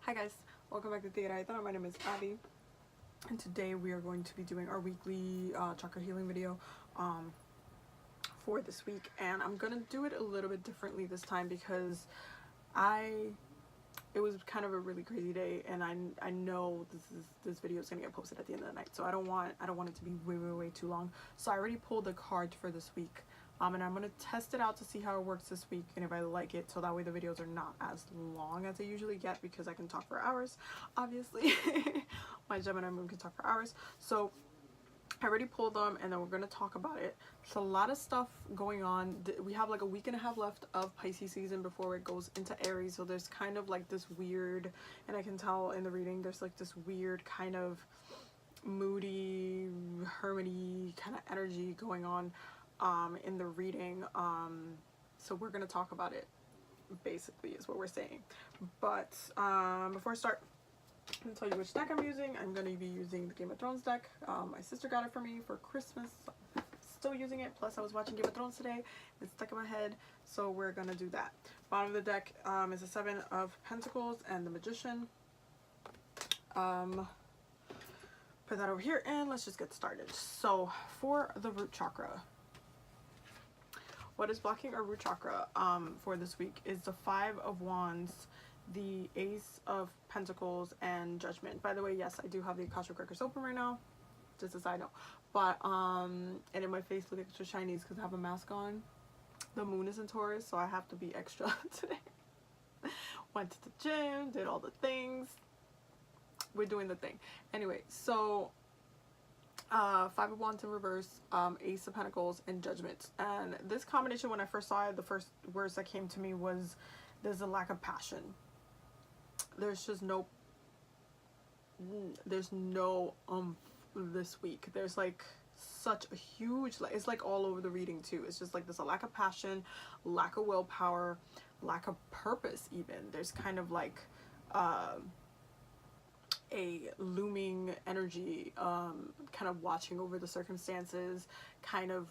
Hi guys, welcome back to Theater. My name is Abby, and today we are going to be doing our weekly chakra healing video for this week. And I'm gonna do it a little bit differently this time because it was kind of a really crazy day, and I know this video is gonna get posted at the end of the night, so I don't want it to be way too long. So I already pulled the card for this week. And I'm going to test it out to see how it works this week and if I like it, so that way the videos are not as long as they usually get, because I can talk for hours, obviously. My Gemini moon can talk for hours. So I already pulled them, and then we're going to talk about it. There's a lot of stuff going on. We have like a week and a half left of Pisces season before it goes into Aries, so there's kind of like this weird, and I can tell in the reading, there's like this weird kind of moody, hermity kind of energy going on in the reading, so we're gonna talk about it, basically, is what we're saying. But before I start, I'm gonna tell you which deck I'm using. I'm gonna be using the Game of Thrones deck. My sister got it for me for Christmas, so I'm still using it. Plus I was watching Game of Thrones today, it's stuck in my head, so we're gonna do that. Bottom of the deck is a 7 of Pentacles and the Magician. Put that over here, and let's just get started. So for the root chakra, what is blocking our root chakra for this week is the 5 of Wands, the Ace of Pentacles, and Judgment. By the way, yes, I do have the Akashic Records open right now, just a side note. But and in my face look extra Chinese because I have a mask on. The moon is in Taurus, so I have to be extra today. Went to the gym, did all the things. We're doing the thing. Anyway, so 5 of Wands in reverse, Ace of Pentacles, and Judgment. And this combination, when I first saw it, the first words that came to me was, there's a lack of passion. There's just no this week. There's like such a huge, it's like all over the reading too. It's just like there's a lack of passion, lack of willpower, lack of purpose even. There's kind of like a looming energy, kind of watching over the circumstances, kind of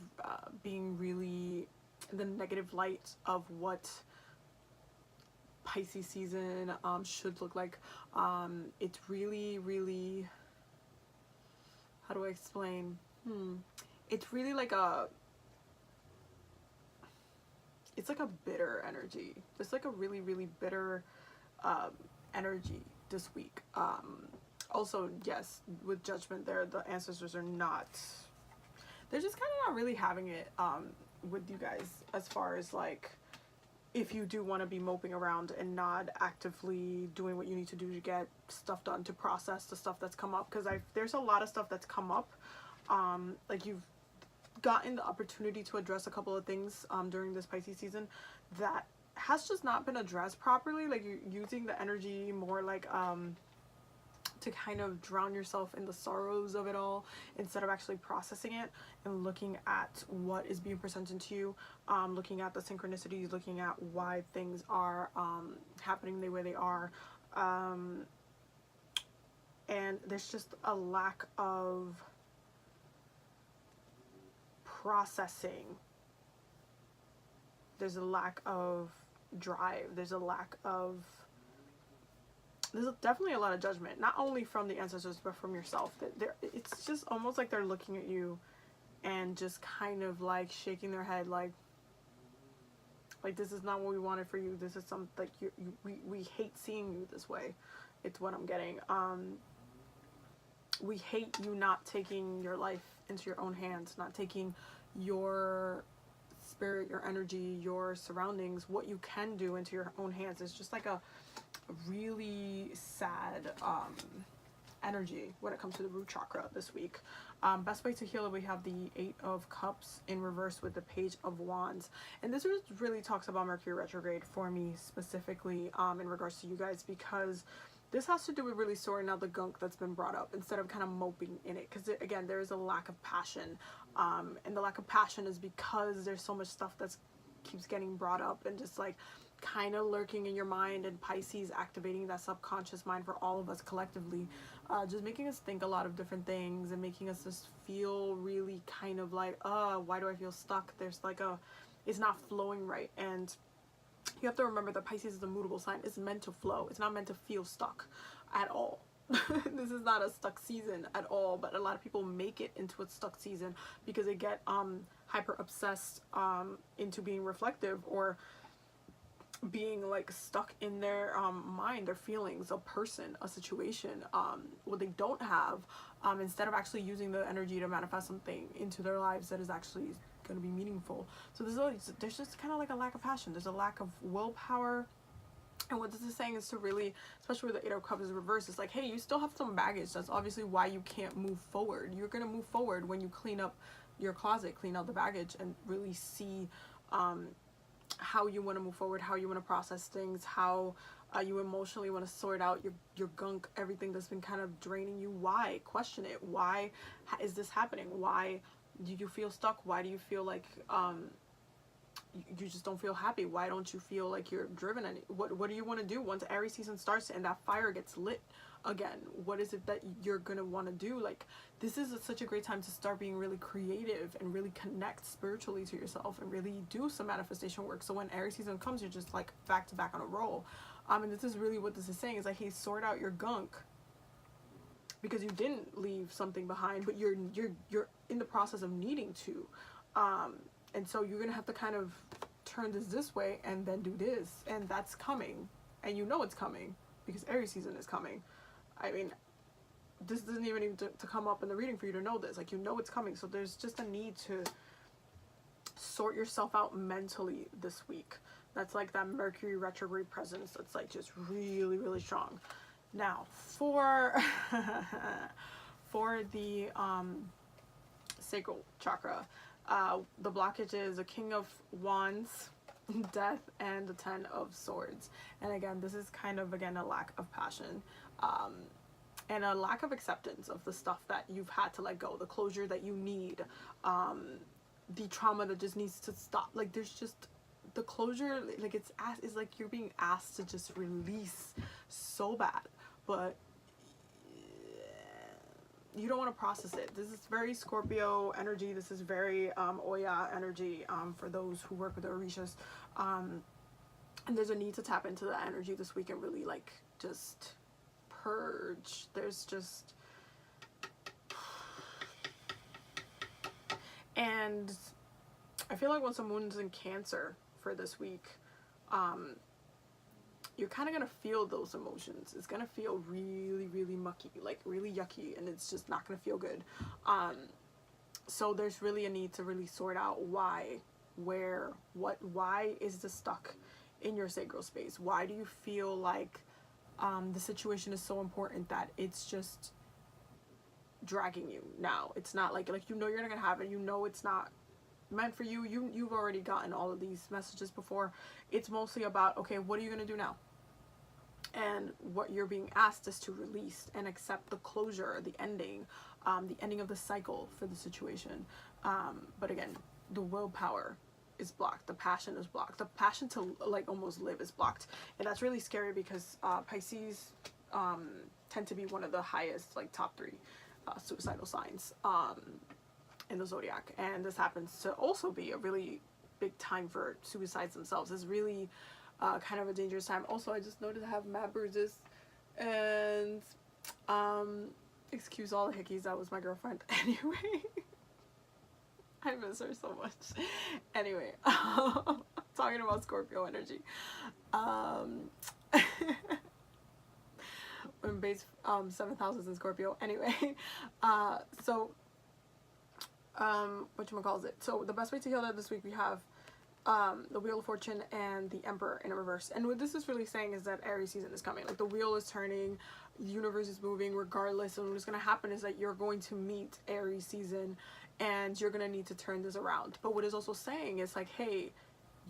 being really the negative light of what Pisces season should look like. It's really, how do I explain? It's really like it's like a bitter energy. It's like a really bitter energy this week. Also, yes, with Judgment there, the ancestors are not, they're just kind of not really having it with you guys, as far as like, if you do want to be moping around and not actively doing what you need to do to get stuff done, to process the stuff that's come up, because there's a lot of stuff that's come up, like you've gotten the opportunity to address a couple of things during this Pisces season that has just not been addressed properly. Like you're using the energy more like to kind of drown yourself in the sorrows of it all, instead of actually processing it and looking at what is being presented to you, looking at the synchronicities, looking at why things are happening the way they are, and there's just a lack of processing. There's a lack of drive. There's definitely a lot of judgment, not only from the ancestors but from yourself. It's just almost like they're looking at you and just kind of like shaking their head, like this is not what we wanted for you. This is something like we hate seeing you this way. It's what I'm getting. We hate you not taking your life into your own hands, not taking your spirit, your energy, your surroundings, what you can do, into your own hands. It's just like a really sad energy when it comes to the root chakra this week. Best way to heal it, we have the 8 of Cups in reverse with the Page of Wands, and this really talks about Mercury retrograde for me specifically, in regards to you guys, because this has to do with really sorting out the gunk that's been brought up, instead of kind of moping in it, because again, there is a lack of passion, and the lack of passion is because there's so much stuff that's keeps getting brought up and just like kind of lurking in your mind, and Pisces activating that subconscious mind for all of us collectively, just making us think a lot of different things and making us just feel really kind of like, why do I feel stuck? There's like it's not flowing right. And You have to remember that Pisces is a mutable sign. It's meant to flow. It's not meant to feel stuck at all. This is not a stuck season at all, but a lot of people make it into a stuck season because they get hyper obsessed into being reflective, or being like stuck in their mind, their feelings, a person, a situation, what they don't have, instead of actually using the energy to manifest something into their lives that is actually going to be meaningful. So there's just kind of like a lack of passion. There's a lack of willpower. And what this is saying is to really, especially with the Eight of Cups is reversed, it's like, hey, you still have some baggage. That's obviously why you can't move forward. You're going to move forward when you clean up your closet, clean out the baggage, and really see how you want to move forward, how you want to process things, how you emotionally want to sort out your gunk, everything that's been kind of draining you. Why? Question it. Why is this happening? Why do you feel stuck? Why do you feel like you just don't feel happy? Why don't you feel like you're driven? And what do you want to do once Aries season starts and that fire gets lit again? What is it that you're gonna want to do? Like, this is such a great time to start being really creative and really connect spiritually to yourself and really do some manifestation work. So when Aries season comes, you're just like back to back on a roll. And this is really what this is saying, is like, hey, sort out your gunk, because you didn't leave something behind, but you're in the process of needing to. And so you're gonna have to kind of turn this way and then do this, and that's coming, and you know it's coming because Aries season is coming. I mean, this doesn't even need to come up in the reading for you to know this. Like, you know it's coming. So there's just a need to sort yourself out mentally this week. That's like that Mercury retrograde presence that's like just really, really strong. Now for for the sacral chakra, the blockage is a King of Wands, Death, and the 10 of Swords. And again, this is kind of, again, a lack of passion, and a lack of acceptance of the stuff that you've had to let go, the closure that you need, the trauma that just needs to stop. Like, there's just the closure, like, it's like you're being asked to just release so bad, but you don't want to process it. This is very Scorpio energy. This is very Oya energy, for those who work with the Orishas. And there's a need to tap into that energy this week and really, like, just purge. There's just... And I feel like once the moon's in Cancer for this week, you're kind of going to feel those emotions. It's going to feel really, really mucky, like really yucky, and it's just not going to feel good. So there's really a need to really sort out why, where, what, why is this stuck in your sacral space? Why do you feel like the situation is so important that it's just dragging you now? It's not like you know you're not going to have it. You know it's not meant for you. You've already gotten all of these messages before. It's mostly about, okay, what are you going to do now? And what you're being asked is to release and accept the closure, the ending of the cycle for the situation. But again, the willpower is blocked. The passion is blocked. The passion to, like, almost live is blocked. And that's really scary because Pisces tend to be one of the highest, like, top 3 suicidal signs in the zodiac. And this happens to also be a really big time for suicides themselves. It's really kind of a dangerous time. Also, I just noticed I have mad bruises, and excuse all the hickeys, that was my girlfriend. Anyway, I miss her so much. Anyway, talking about Scorpio energy. When base 7th house is in Scorpio. Anyway, so whatchamacallit. So the best way to heal that this week, we have the Wheel of Fortune and the Emperor in reverse. And what this is really saying is that Aries season is coming. Like, the wheel is turning, the universe is moving regardless, and what's going to happen is that you're going to meet Aries season and you're going to need to turn this around. But what it's also saying is, like, hey,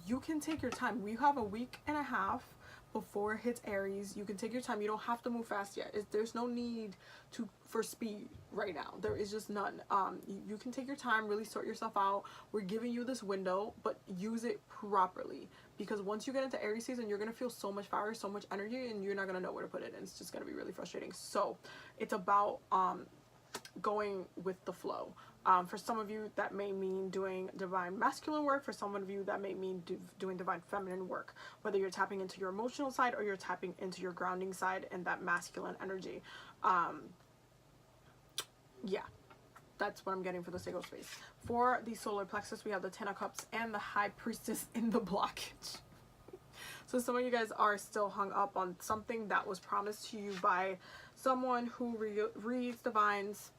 you can take your time. We have a week and a half before it hits Aries. You can take your time. You don't have to move fast yet. There's no need for speed right now. There is just none. You can take your time, really sort yourself out. We're giving you this window, but use it properly, because once you get into Aries season, you're going to feel so much fire, so much energy, and you're not going to know where to put it, and it's just going to be really frustrating. So it's about going with the flow. For some of you, that may mean doing divine masculine work. For some of you, that may mean doing divine feminine work, whether you're tapping into your emotional side or you're tapping into your grounding side and that masculine energy. Yeah, that's what I'm getting for the sacral space. For the solar plexus, we have the Ten of Cups and the High Priestess in the blockage. So some of you guys are still hung up on something that was promised to you by someone who reads divines.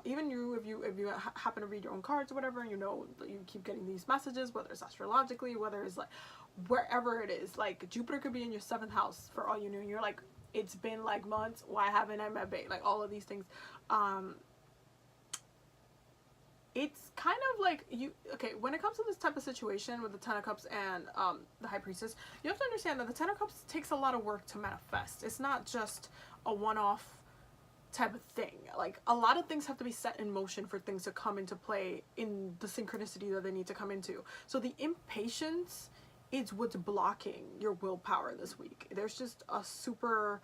Even you, if you happen to read your own cards or whatever, you know, you keep getting these messages, whether it's astrologically, whether it's like wherever it is, like Jupiter could be in your 7th house for all you know, and you're like, it's been like months, why haven't I met babe? Like all of these things. It's kind of like okay, when it comes to this type of situation with the Ten of Cups and the High Priestess, you have to understand that the Ten of Cups takes a lot of work to manifest. It's not just a one-off type of thing. Like a lot of things have to be set in motion for things to come into play in the synchronicity that they need to come into. So the impatience is what's blocking your willpower this week. There's just a super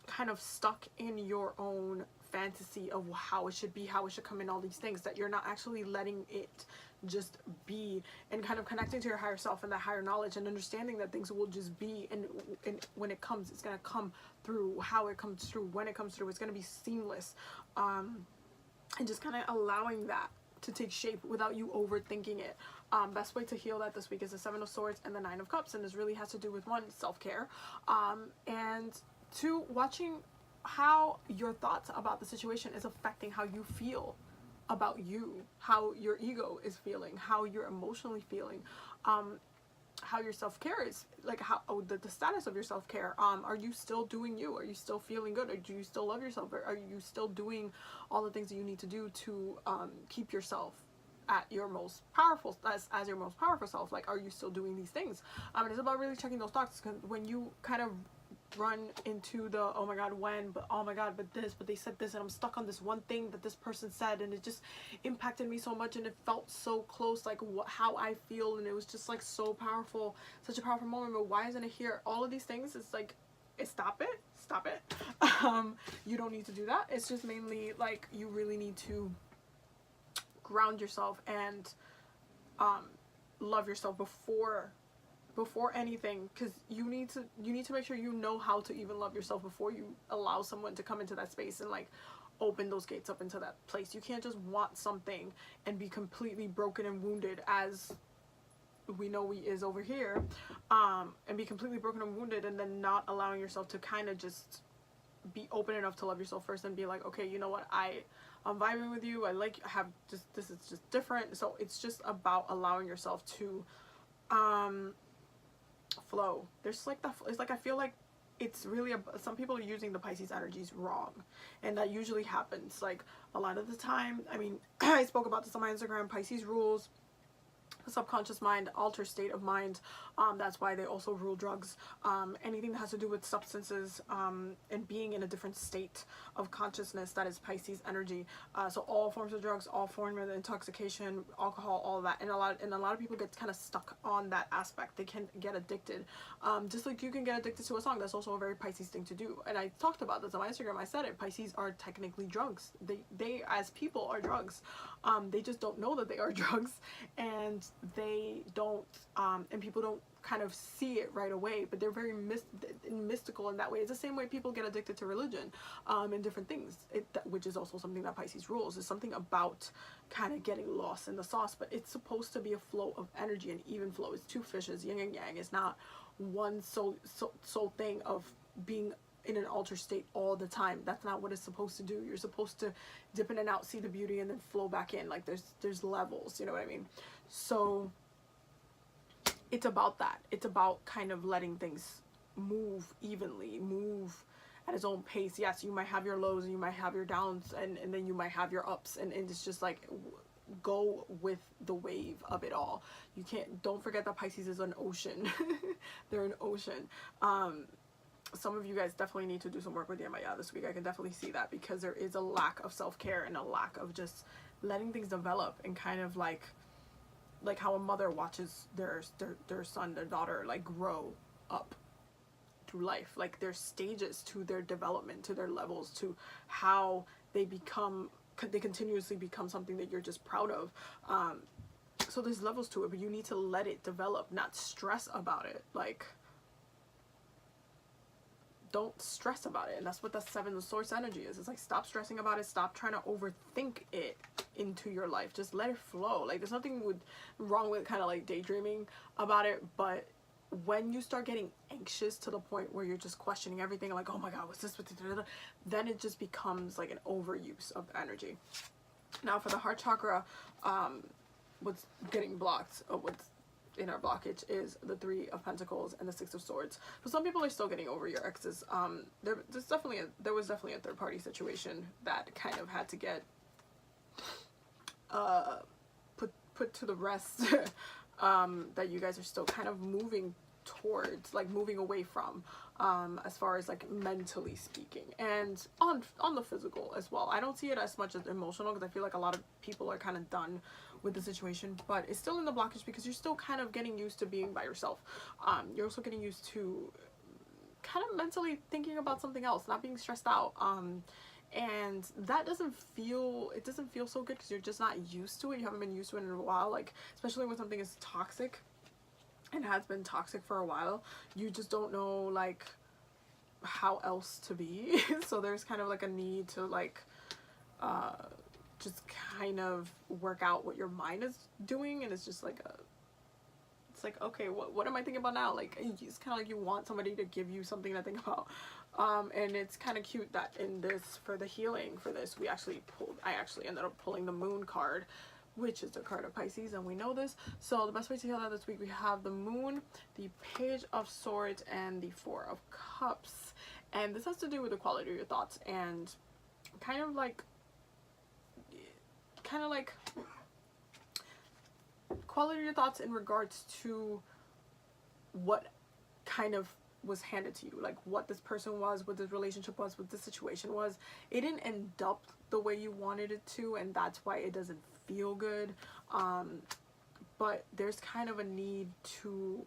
kind of stuck in your own fantasy of how it should be, how it should come in, all these things that you're not actually letting it just be, and kind of connecting to your higher self and that higher knowledge and understanding that things will just be, and when it comes, it's going to come through, how it comes through, when it comes through, it's going to be seamless, and just kind of allowing that to take shape without you overthinking it. Best way to heal that this week is the Seven of Swords and the Nine of Cups, and this really has to do with, 1, self-care, and 2, watching how your thoughts about the situation is affecting how you feel about you, how your ego is feeling, how you're emotionally feeling, how your self-care is, like how the status of your self-care. Are you still doing you? Are you still feeling good? Or do you still love yourself? Or are you still doing all the things that you need to do to keep yourself at your most powerful, as your most powerful self? Like, are you still doing these things? And it's about really checking those thoughts, because when you kind of run into the, oh my god, when, but oh my god, but this, but they said this, and I'm stuck on this one thing that this person said, and it just impacted me so much, and it felt so close, like how I feel, and it was just like so powerful, such a powerful moment, but why isn't it here? All of these things, it's like, stop it. You don't need to do that. It's just mainly like you really need to ground yourself and love yourself before anything, because you need to make sure you know how to even love yourself before you allow someone to come into that space and like open those gates up into that place. You can't just want something and be completely broken and wounded, as we know we is over here, and be completely broken and wounded, and then not allowing yourself to kind of just be open enough to love yourself first and be like, okay, you know what, I'm vibing with you, I have just, this is just different. So it's just about allowing yourself to flow. There's like that, it's like, I feel like it's really some people are using the Pisces energies wrong, and that usually happens like a lot of the time. I mean, I spoke about this on my Instagram. Pisces rules the subconscious mind, altered state of mind. That's why they also rule drugs. Anything that has to do with substances and being in a different state of consciousness, that is Pisces energy. So all forms of drugs, all forms of intoxication, alcohol, all of that, and a lot of people get kind of stuck on that aspect. They can get addicted, just like you can get addicted to a song. That's also a very Pisces thing to do. And I talked about this on my Instagram. I said it. Pisces are technically drugs. They as people are drugs. They just don't know that they are drugs, and they don't and people don't kind of see it right away, but they're very mystical in that way. It's the same way people get addicted to religion and different things, which is also something that Pisces rules. Is something about kind of getting lost in the sauce, but it's supposed to be a flow of energy, an even flow. It's two fishes, yin and yang. It's not one soul thing of being in an altered state all the time. That's not what it's supposed to do. You're supposed to dip in and out, see the beauty, and then flow back in. Like there's levels, you know what I mean? So it's about that. It's about kind of letting things move evenly, move at its own pace. Yes, you might have your lows and you might have your downs, and then you might have your ups, and it's just like go with the wave of it all. Don't forget that Pisces is an ocean. They're an ocean. Some of you guys definitely need to do some work with Yamaya this week. I can definitely see that, because there is a lack of self-care and a lack of just letting things develop, and kind of like how a mother watches their son, their daughter, like grow up through life. Like there's stages to their development, to their levels, to how they become they continuously become something that you're just proud of. So there's levels to it, but you need to let it develop, not stress about it. Like, don't stress about it. And that's what the Seven of Swords energy is. It's like, stop stressing about it. Stop trying to overthink it into your life. Just let it flow. Like, there's nothing wrong with kind of like daydreaming about it, but when you start getting anxious to the point where you're just questioning everything, like, oh my god, what's this, then it just becomes like an overuse of energy. Now for the heart chakra, what's getting blocked, what's in our blockage, is the Three of Pentacles and the Six of Swords. So some people are still getting over your exes. There was definitely a third party situation that kind of had to get put to the rest. That you guys are still kind of moving towards, like moving away from, as far as like mentally speaking, and on the physical as well. I don't see it as much as emotional, because I feel like a lot of people are kind of done with the situation, but it's still in the blockage because you're still kind of getting used to being by yourself. You're also getting used to kind of mentally thinking about something else, not being stressed out. And that doesn't feel so good, because you're just not used to it. You haven't been used to it in a while, like especially when something is toxic and has been toxic for a while. You just don't know like how else to be. So there's kind of like a need to like just kind of work out what your mind is doing, and it's just like it's like, okay, what am I thinking about now? Like, it's kind of like you want somebody to give you something to think about. And it's kind of cute that in this, for the healing for this, I actually ended up pulling the Moon card, which is the card of Pisces, and we know this. So the best way to heal that this week, we have the Moon, the Page of Swords, and the Four of Cups. And this has to do with the quality of your thoughts, and kind of like quality of your thoughts in regards to what kind of was handed to you, like what this person was, what this relationship was, what this situation was. It didn't end up the way you wanted it to, and that's why it doesn't feel good. But there's kind of a need to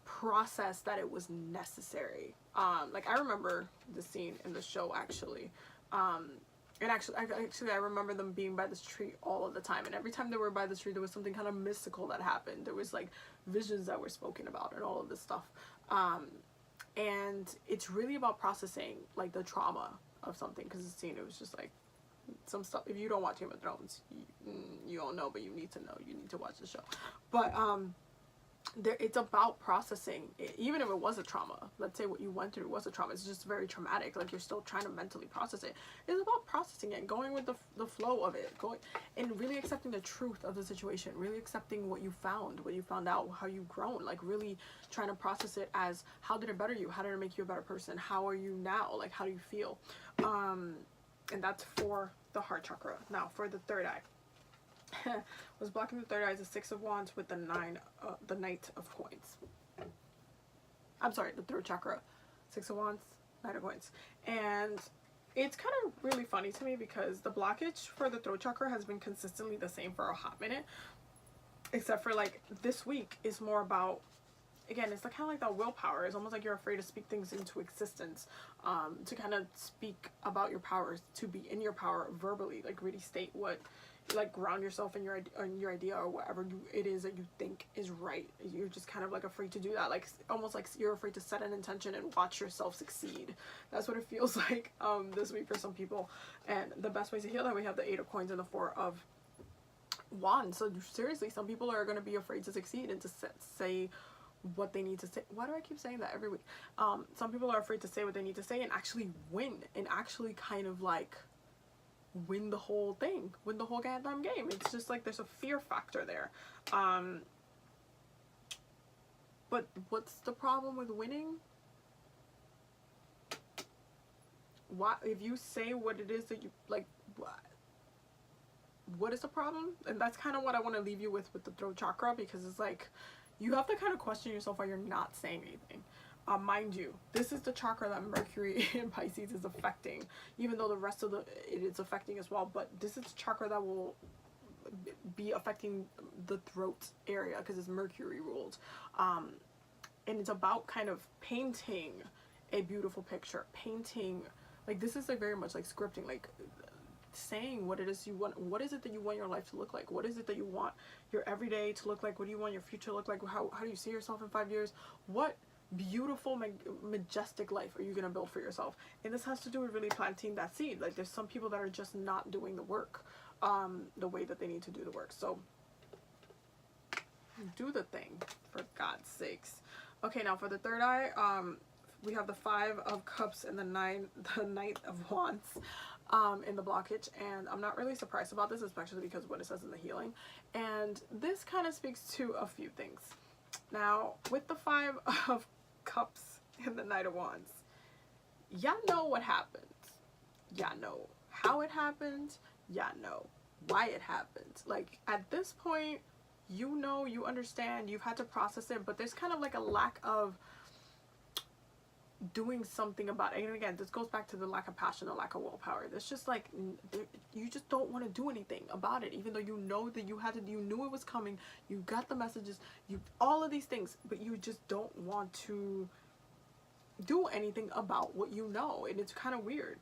process that it was necessary. Like, I remember the scene in the show, actually. And I remember them being by this tree all of the time, and every time they were by the tree, there was something kind of mystical that happened. There was like visions that were spoken about and all of this stuff. And it's really about processing like the trauma of something, because the scene, it was just like some stuff. If you don't watch Game of Thrones, you don't know, but you need to know. You need to watch the show. But it's about processing it, even if it was a trauma. Let's say what you went through was a trauma, it's just very traumatic, like you're still trying to mentally process it. It's about processing it, going with the flow of it, going and really accepting the truth of the situation, really accepting what you found out, how you've grown, like really trying to process it as, how did it better you, how did it make you a better person, how are you now, like how do you feel. And that's for the heart chakra. Now for the third eye, was blocking the third eye is the Six of Wands with the Knight of Coins. I'm sorry, the third chakra, Six of Wands, Knight of Coins. And it's kind of really funny to me, because the blockage for the throat chakra has been consistently the same for a hot minute, except for like this week is more about, again, it's kind of like that willpower. It's almost like you're afraid to speak things into existence, to kind of speak about your powers, to be in your power verbally, like really state what, like ground yourself in your idea, or whatever it is that you think is right. You're just kind of like afraid to do that, like almost like you're afraid to set an intention and watch yourself succeed. That's what it feels like this week for some people. And the best ways to heal that, we have the Eight of Coins and the Four of Wands. So seriously, some people are going to be afraid to succeed and to say what they need to say. Why do I keep saying that every week? Some people are afraid to say what they need to say and actually win, and actually kind of like win the whole thing, win the whole goddamn game. It's just like there's a fear factor there. But what's the problem with winning? Why, if you say what it is that you like, what is the problem? And that's kind of what I want to leave you with the throat chakra, because it's like you have to kind of question yourself why you're not saying anything. Mind you, this is the chakra that Mercury in Pisces is affecting, even though the rest of it is affecting as well. But this is the chakra that will be affecting the throat area, because it's Mercury ruled. And it's about kind of painting a beautiful picture, painting, like this is like very much like scripting, like saying what it is you want. What is it that you want your life to look like? What is it that you want your everyday to look like? What do you want your future to look like? How do you see yourself in 5 years? What beautiful, majestic life are you going to build for yourself? And this has to do with really planting that seed. Like, there's some people that are just not doing the work the way that they need to do the work. So do the thing, for God's sakes. Okay, now for the third eye, we have the 5 of Cups and the Knight of Wands in the blockage, and I'm not really surprised about this, especially because of what it says in the healing. And this kind of speaks to a few things. Now, with the 5 of Cups and the Knight of Wands, y'all know what happened. Y'all know how it happened. Y'all know why it happened. Like, at this point, you know, you understand, you've had to process it, but there's kind of like a lack of doing something about it. And again, this goes back to the lack of passion, the lack of willpower. There's just like, you just don't want to do anything about it, even though you know that you had to, you knew it was coming, you got the messages, all of these things, but you just don't want to do anything about what you know. And it's kind of weird,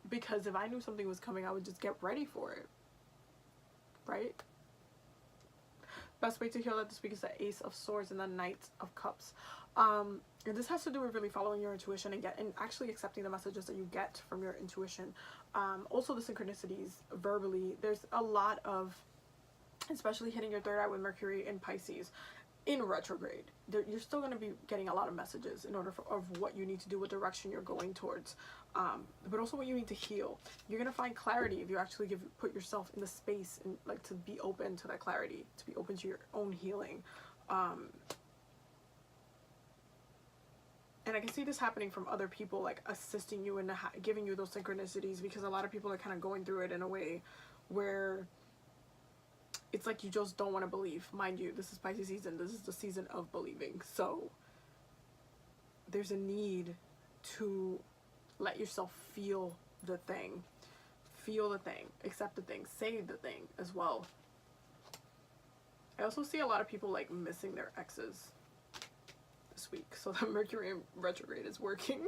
because if I knew something was coming, I would just get ready for it, right? Best way to heal that this week is the Ace of Swords and the Knight of Cups. And this has to do with really following your intuition and actually accepting the messages that you get from your intuition. Also the synchronicities verbally. There's a lot of, especially hitting your third eye with Mercury in Pisces in retrograde. You're still going to be getting a lot of messages in order of what you need to do, what direction you're going towards, but also what you need to heal. You're going to find clarity if you actually put yourself in the space and like to be open to that clarity, to be open to your own healing. And I can see this happening from other people, like assisting you and giving you those synchronicities, because a lot of people are kind of going through it in a way where it's like you just don't want to believe. Mind you, this is Pisces season. This is the season of believing. So there's a need to let yourself feel the thing. Feel the thing. Accept the thing. Say the thing as well. I also see a lot of people like missing their exes this week. So the Mercury retrograde is working.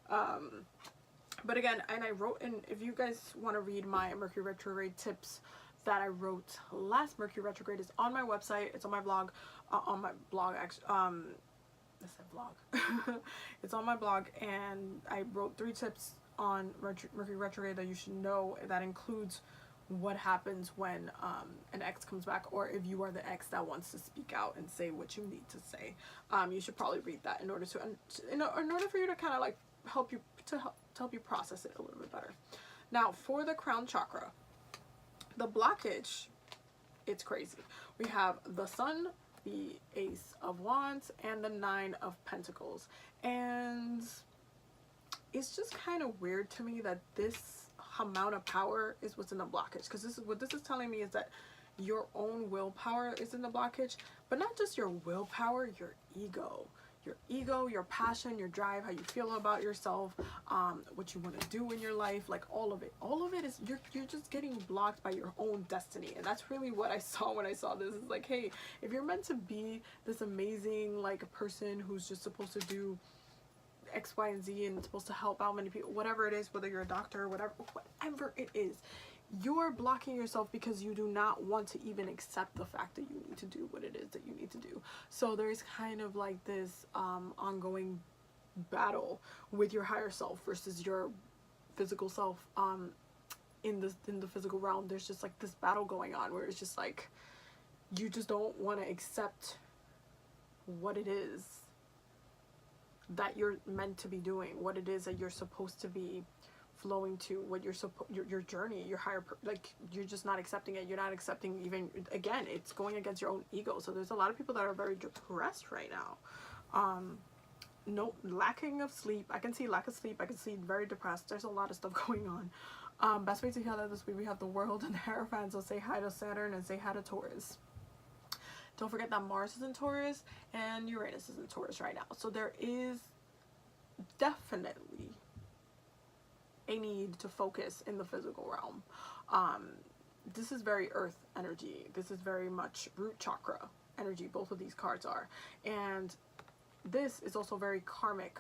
But again, and I wrote in, if you guys want to read my Mercury retrograde tips that I wrote last Mercury retrograde, is on my website. It's on my blog, actually. I said blog. It's on my blog, and I wrote 3 tips on Mercury retrograde that you should know. That includes what happens when an ex comes back, or if you are the ex that wants to speak out and say what you need to say. You should probably read that in order for you to kind of like help you process it a little bit better. Now for the crown chakra, the blockage, it's crazy. We have the Sun, the Ace of Wands, and the 9 of Pentacles. And it's just kind of weird to me that this amount of power is what's in the blockage, because this is telling me is that your own willpower is in the blockage, but not just your willpower, your ego, your passion, your drive, how you feel about yourself, what you want to do in your life, like all of it is you're just getting blocked by your own destiny. And that's really what I saw when I saw this. It's like, hey, if you're meant to be this amazing like a person who's just supposed to do X, Y, and Z and supposed to help out many people, whatever it is, whether you're a doctor or whatever it is, you're blocking yourself because you do not want to even accept the fact that you need to do what it is that you need to do. So there's kind of like this ongoing battle with your higher self versus your physical self. In the physical realm, there's just like this battle going on where it's just like you just don't want to accept what it is that you're meant to be doing, what it is that you're supposed to be flowing to, what your journey, your higher, like you're just not accepting it. You're not accepting, even again, it's going against your own ego. So there's a lot of people that are very depressed right now. No, lacking of sleep. I can see lack of sleep. I can see very depressed. There's a lot of stuff going on. Best way to heal that this week, we have the World and the Hierophant. So say hi to Saturn and say hi to Taurus. Don't forget that Mars is in Taurus and Uranus is in Taurus right now. So there is definitely a need to focus in the physical realm. This is very earth energy. This is very much root chakra energy. Both of these cards are. And this is also very karmic.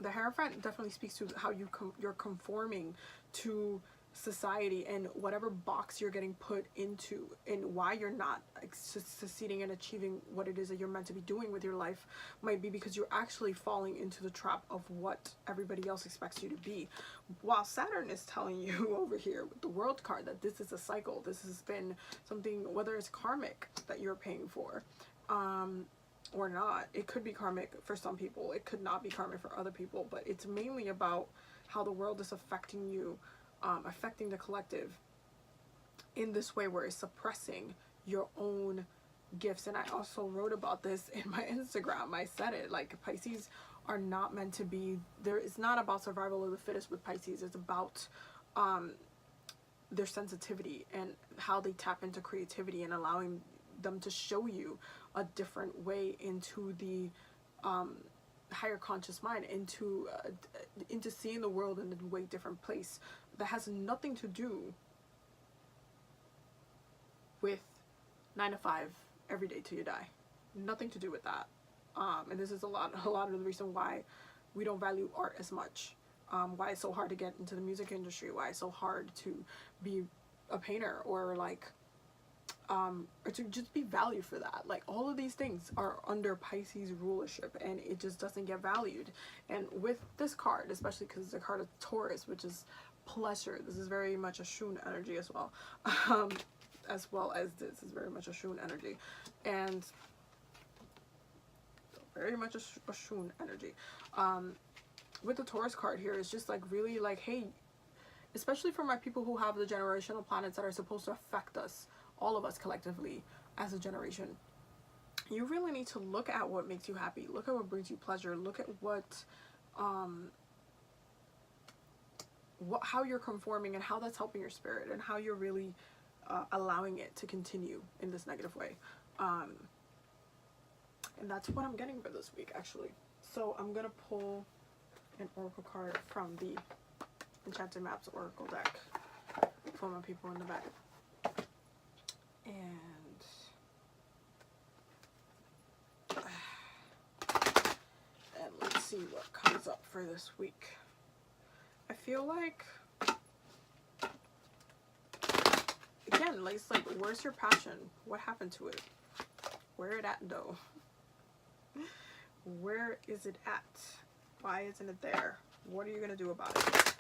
The Hierophant definitely speaks to how you're conforming to society and whatever box you're getting put into, and why you're not succeeding and achieving what it is that you're meant to be doing with your life might be because you're actually falling into the trap of what everybody else expects you to be, while Saturn is telling you over here with the World card that this is a cycle. This has been something, whether it's karmic that you're paying for or not. It could be karmic for some people, it could not be karmic for other people, but it's mainly about how the world is affecting you, affecting the collective in this way where it's suppressing your own gifts. And I also wrote about this in my Instagram. I said it, like, Pisces are not meant to be there. It's not about survival of the fittest with Pisces. It's about their sensitivity and how they tap into creativity and allowing them to show you a different way into the higher conscious mind, into seeing the world in a way different place that has nothing to do with 9 to 5 every day till you die. Nothing to do with that. And this is a lot of the reason why we don't value art as much, why it's so hard to get into the music industry, why it's so hard to be a painter, or like or to just be valued for that. Like, all of these things are under Pisces rulership, and it just doesn't get valued. And with this card, especially because it's a card of Taurus, which is pleasure, this is very much a Shun energy as well. As well as this is very much a Shun energy, and very much a Shun energy. With the Taurus card here, it's just like really like, hey, especially for my people who have the generational planets that are supposed to affect us, all of us collectively as a generation, you really need to look at what makes you happy, look at what brings you pleasure, look at how you're conforming and how that's helping your spirit, and how you're really allowing it to continue in this negative way. And that's what I'm getting for this week, actually. So I'm gonna pull an oracle card from the Enchanted Maps Oracle deck for my people in the back. And let's see what comes up for this week. I feel like, again, like, it's like, where's your passion? What happened to it? Where it at, though? Where is it at? Why isn't it there? What are you gonna do about it?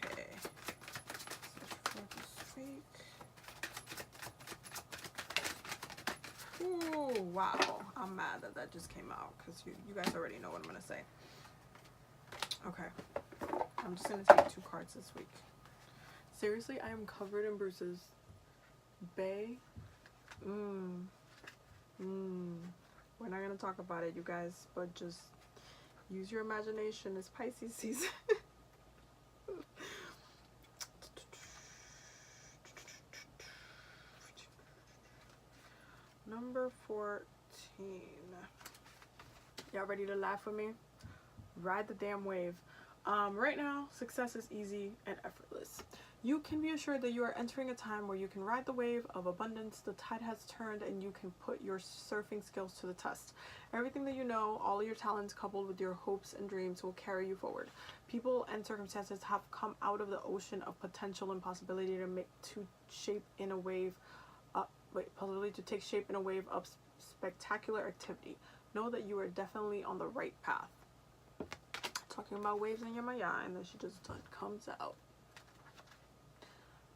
Okay. So for this week. Ooh, wow. I'm mad that that just came out, because you guys already know what I'm gonna say. Okay. I'm just gonna take 2 cards this week. Seriously, I am covered in bruises. Bae. We're not gonna talk about it, you guys, but just use your imagination. It's Pisces season. Number 14. Y'all ready to laugh with me? Ride the damn wave. Right now, success is easy and effortless. You can be assured that you are entering a time where you can ride the wave of abundance. The tide has turned and you can put your surfing skills to the test. Everything that you know, all of your talents coupled with your hopes and dreams will carry you forward. People and circumstances have come out of the ocean of potential and possibility to take shape in a wave of spectacular activity. Know that you are definitely on the right path. Talking about waves in your Maya, and then she just comes out.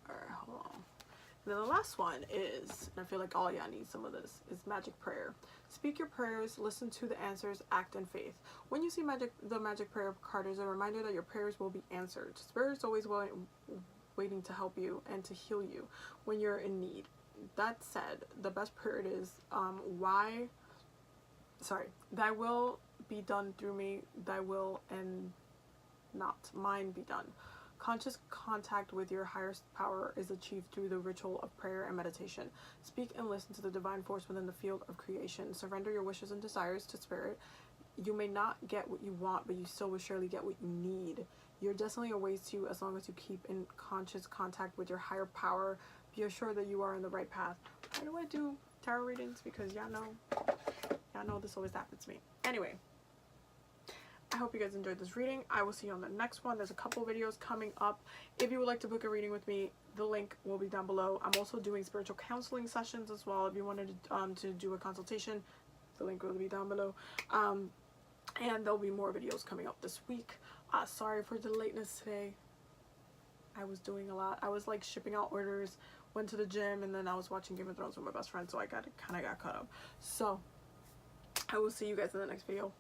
Alright, hold on. And then the last one is, and I feel like all y'all need some of this, is magic prayer. Speak your prayers, listen to the answers, act in faith. When you see the magic prayer card is a reminder that your prayers will be answered. Spirit is always waiting to help you and to heal you when you're in need. That said, the best prayer is, thy will be done through me, thy will and not mine be done. Conscious contact with your higher power is achieved through the ritual of prayer and meditation. Speak and listen to the divine force within the field of creation. Surrender your wishes and desires to spirit. You may not get what you want, but you still will surely get what you need. Your destiny awaits you as long as you keep in conscious contact with your higher power. Be assured that you are on the right path. Why do I do tarot readings? Because y'all know this always happens to me. Anyway, I hope you guys enjoyed this reading. I will see you on the next one. There's a couple videos coming up. If you would like to book a reading with me, the link will be down below. I'm also doing spiritual counseling sessions as well. If you wanted to do a consultation, the link will be down below. And there'll be more videos coming up this week. Sorry for the lateness today. I was doing a lot. I was like shipping out orders, went to the gym, and then I was watching Game of Thrones with my best friend, so I kind of got caught up. So I will see you guys in the next video.